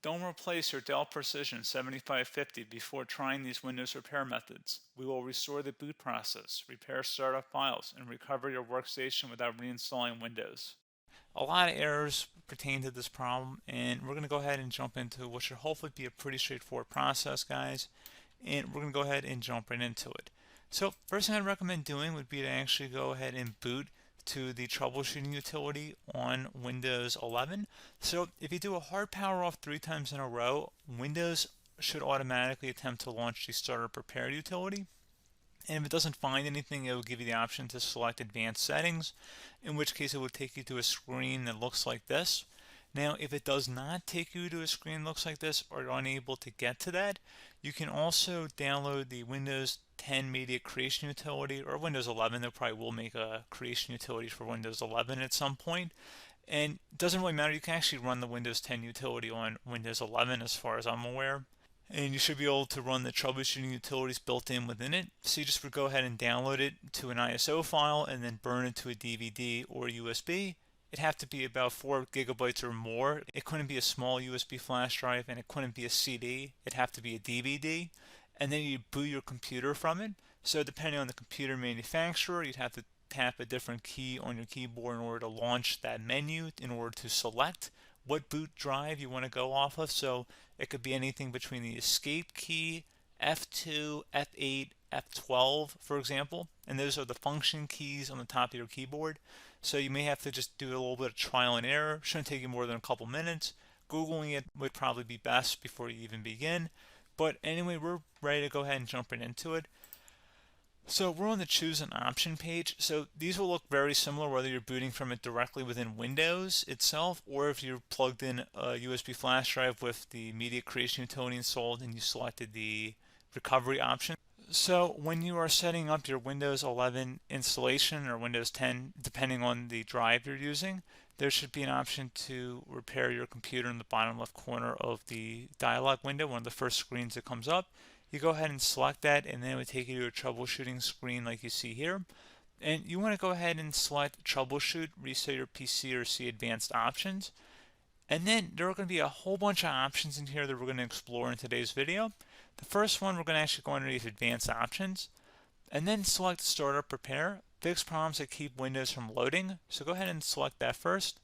Don't replace your Dell Precision 7550 before trying these Windows repair methods. We will restore the boot process, repair startup files, and recover your workstation without reinstalling Windows. A lot of errors pertain to this problem, and we're going to go ahead and jump into what should hopefully be a pretty straightforward process, guys. And we're going to go ahead and jump right into it. So first thing I'd recommend doing would be to actually go ahead and boot to the troubleshooting utility on Windows 11. So if you do a hard power off 3 times in a row, Windows should automatically attempt to launch the startup repair utility. And if it doesn't find anything, it will give you the option to select advanced settings, in which case it will take you to a screen that looks like this. Now, if it does not take you to a screen that looks like this, or you're unable to get to that, you can also download the Windows 10 Media Creation Utility, or Windows 11. They probably will make a creation utility for Windows 11 at some point. And it doesn't really matter, you can actually run the Windows 10 utility on Windows 11 as far as I'm aware. And you should be able to run the troubleshooting utilities built in within it. So you just would go ahead and download it to an ISO file and then burn it to a DVD or USB. It'd have to be about 4 gigabytes or more. It couldn't be a small USB flash drive, and it couldn't be a CD. It'd have to be a DVD. And then you boot your computer from it. So depending on the computer manufacturer, you'd have to tap a different key on your keyboard in order to launch that menu, in order to select what boot drive you want to go off of. So it could be anything between the escape key, F2, F8, F12, for example. And those are the function keys on the top of your keyboard. So you may have to just do a little bit of trial and error. Shouldn't take you more than a couple minutes. Googling it would probably be best before you even begin. But anyway, we're ready to go ahead and jump right into it. So we're on the choose an option page. So these will look very similar whether you're booting from it directly within Windows itself, or if you're plugged in a USB flash drive with the media creation utility installed and you selected the recovery option. So when you are setting up your Windows 11 installation or Windows 10, depending on the drive you're using, there should be an option to repair your computer in the bottom left corner of the dialog window, one of the first screens that comes up. You go ahead and select that, and then it would take you to a troubleshooting screen like you see here. And you want to go ahead and select troubleshoot, reset your PC, or see advanced options. And then there are going to be a whole bunch of options in here that we're going to explore in today's video. The first one, we're going to actually go underneath advanced options and then select startup repair, fix problems that keep Windows from loading. So go ahead and select that first.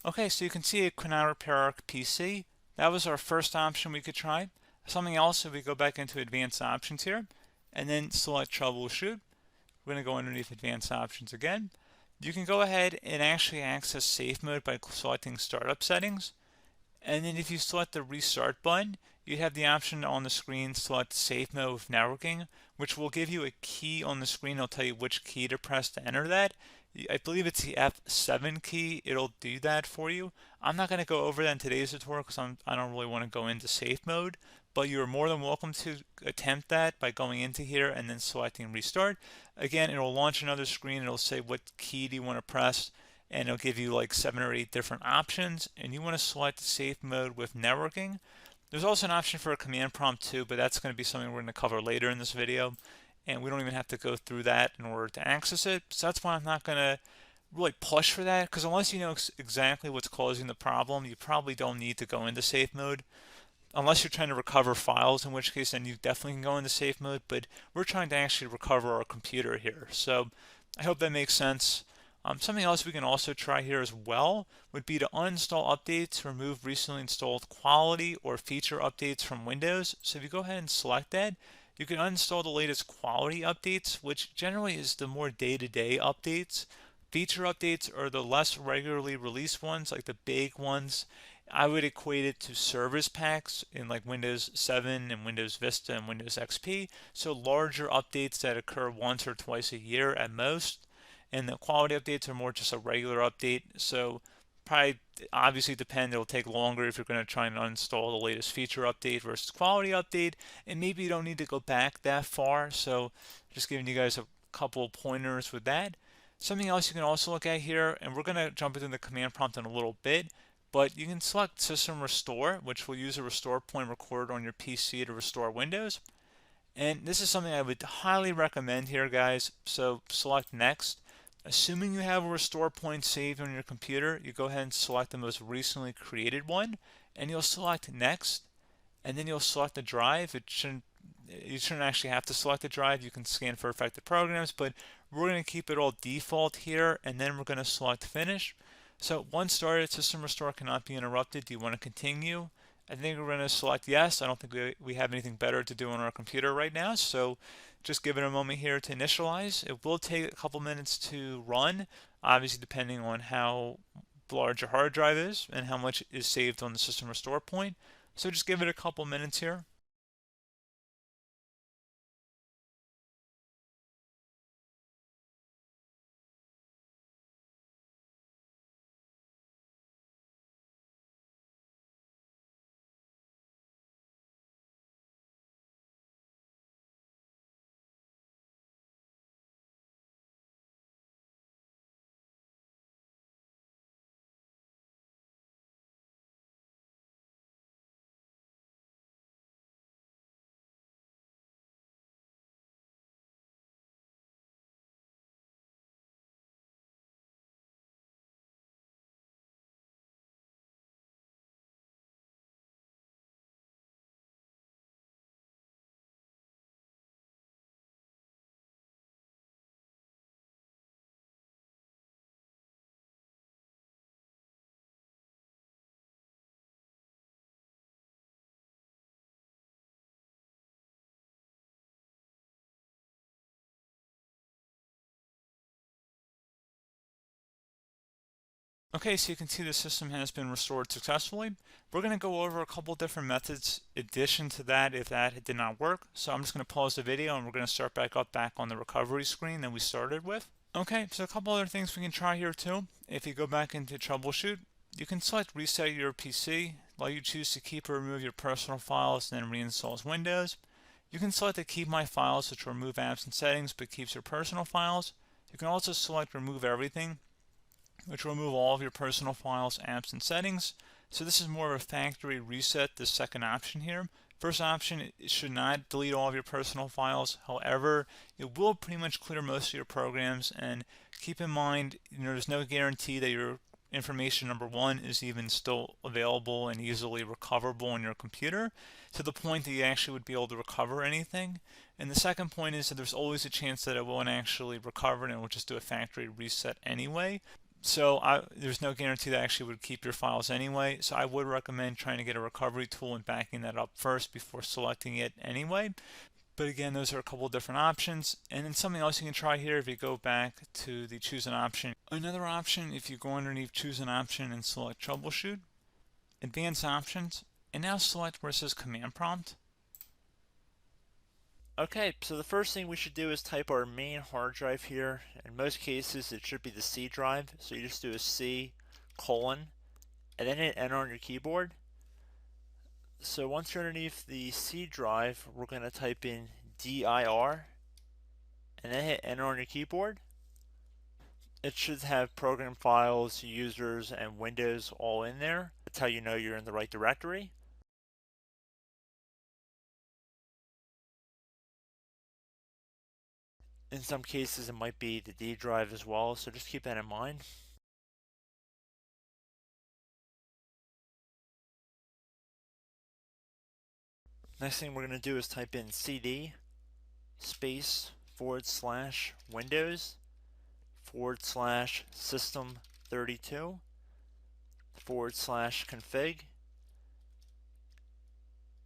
Okay, so you can see it could not repair our PC. That was our first option we could try. Something else, if we go back into advanced options here and then select troubleshoot, we're going to go underneath advanced options again. You can go ahead and actually access safe mode by selecting startup settings. And then if you select the restart button, you have the option on the screen select safe mode with networking, which will give you a key on the screen. It'll tell you which key to press to enter that. I believe it's the F7 key. It'll do that for you. I'm not going to go over that in today's tutorial because I don't really want to go into safe mode, but you're more than welcome to attempt that by going into here and then selecting restart. Again, it'll launch another screen. It'll say what key do you want to press, and it'll give you like 7 or 8 different options, and you want to select safe mode with networking. There's also an option for a command prompt too, but that's going to be something we're going to cover later in this video, and we don't even have to go through that in order to access it. So that's why I'm not going to really push for that, because unless you know exactly what's causing the problem, you probably don't need to go into safe mode. Unless you're trying to recover files, in which case then you definitely can go into safe mode, but we're trying to actually recover our computer here. So I hope that makes sense. Something else we can also try here as well would be to uninstall updates, remove recently installed quality or feature updates from Windows. So if you go ahead and select that, you can uninstall the latest quality updates, which generally is the more day-to-day updates. Feature updates are the less regularly released ones, like the big ones. I would equate it to service packs in like Windows 7 and Windows Vista and Windows XP. So larger updates that occur once or twice a year at most. And the quality updates are more just a regular update. So probably obviously depend, it'll take longer if you're going to try and uninstall the latest feature update versus quality update. And maybe you don't need to go back that far. So just giving you guys a couple of pointers with that. Something else you can also look at here, and we're going to jump into the command prompt in a little bit, but you can select System Restore, which will use a restore point recorded on your PC to restore Windows. And this is something I would highly recommend here, guys. So select next. Assuming you have a restore point saved on your computer, you go ahead and select the most recently created one, and you'll select next, and then you'll select the drive. You shouldn't actually have to select the drive. You can scan for affected programs, but we're going to keep it all default here, and then we're going to select finish. So once started, system restore cannot be interrupted. Do you want to continue? I think we're going to select yes. I don't think we have anything better to do on our computer right now, so just give it a moment here to initialize. It will take a couple minutes to run, obviously depending on how large your hard drive is and how much is saved on the system restore point. So just give it a couple minutes here. Okay, so you can see the system has been restored successfully. We're going to go over a couple different methods in addition to that if that did not work. So I'm just going to pause the video and we're going to start back on the recovery screen that we started with. Okay, so a couple other things we can try here too. If you go back into troubleshoot, you can select reset your PC, let you choose to keep or remove your personal files and then reinstalls Windows. You can select to keep my files, which will remove apps and settings but keeps your personal files. You can also select remove everything, which will remove all of your personal files, apps, and settings. So this is more of a factory reset, the second option here. First option, it should not delete all of your personal files. However, it will pretty much clear most of your programs. And keep in mind, there's no guarantee that your information, number one, is even still available and easily recoverable on your computer to the point that you actually would be able to recover anything. And the second point is that there's always a chance that it won't actually recover and it will just do a factory reset anyway. So there's no guarantee that actually would keep your files anyway. So I would recommend trying to get a recovery tool and backing that up first before selecting it anyway. But again, those are a couple different options. And then something else you can try here if you go back to the choose an option. Another option, if you go underneath choose an option and select troubleshoot, advanced options, and now select where it says command prompt. Okay, so the first thing we should do is type our main hard drive here. In most cases, it should be the C drive. So you just do a C colon and then hit enter on your keyboard. So once you're underneath the C drive, we're going to type in dir and then hit enter on your keyboard. It should have program files, users, and Windows all in there. That's how you know you're in the right directory. In some cases, it might be the D drive as well, so just keep that in mind. Next thing we're going to do is type in cd space / Windows / system 32 / config,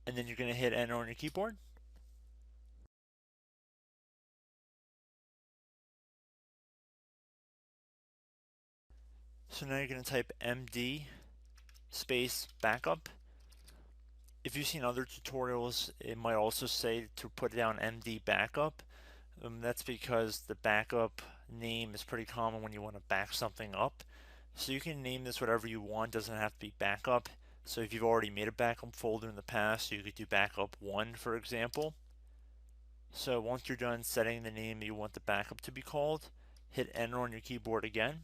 and then you're going to hit enter on your keyboard. So now you're going to type md space backup. If you've seen other tutorials, it might also say to put down md backup. That's because the backup name is pretty common when you want to back something up. So you can name this whatever you want, doesn't have to be backup. So if you've already made a backup folder in the past, you could do backup 1, for example. So once you're done setting the name you want the backup to be called, hit enter on your keyboard again.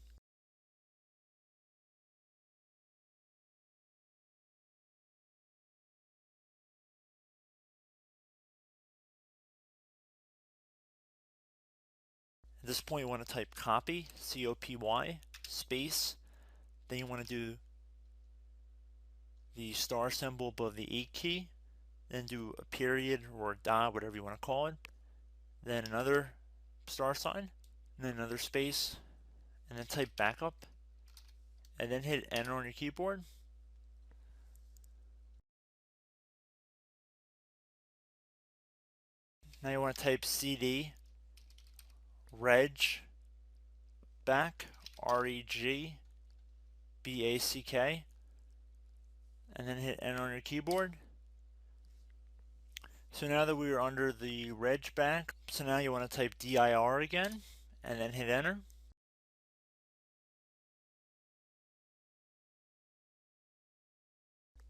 At this point you want to type copy, C-O-P-Y, space, then you want to do the star symbol above the 8 key, then do a period or a dot, whatever you want to call it, then another star sign, and then another space, and then type backup, and then hit enter on your keyboard. Now you want to type cd reg back, R-E-G-B-A-C-K, and then hit enter on your keyboard. So now that we are under the reg back, so now you want to type dir again, and then hit enter.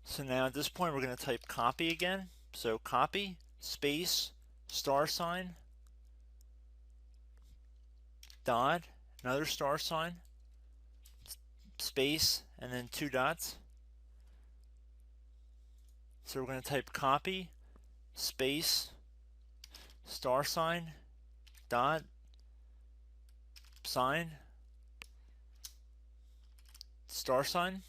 So now at this point we're going to type copy again. So copy, space, star sign, dot, another star sign, space, and then 2 dots. So we're going to type copy, space, star sign, dot, sign, star sign,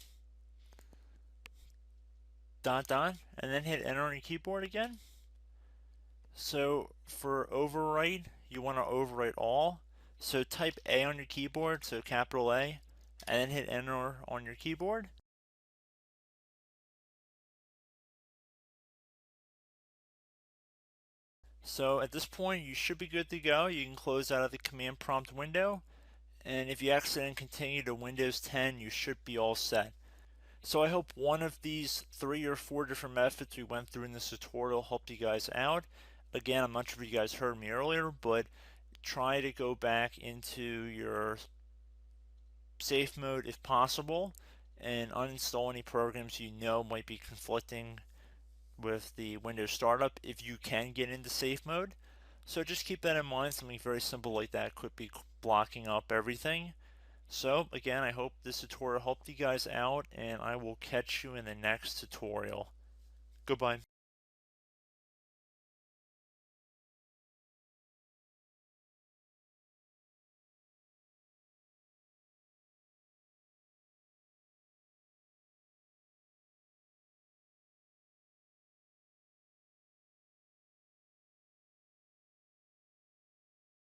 dot, dot, and then hit enter on your keyboard again. So for overwrite, you want to overwrite all. So type A on your keyboard, so capital A, and then hit enter on your keyboard. So at this point you should be good to go. You can close out of the command prompt window, and if you accidentally continue to Windows 10 you should be all set. So I hope one of these 3 or 4 different methods we went through in this tutorial helped you guys out. Again, I'm not sure if you guys heard me earlier, but try to go back into your safe mode if possible and uninstall any programs you know might be conflicting with the Windows startup if you can get into safe mode. So just keep that in mind. Something very simple like that could be blocking up everything. So again, I hope this tutorial helped you guys out, and I will catch you in the next tutorial. Goodbye.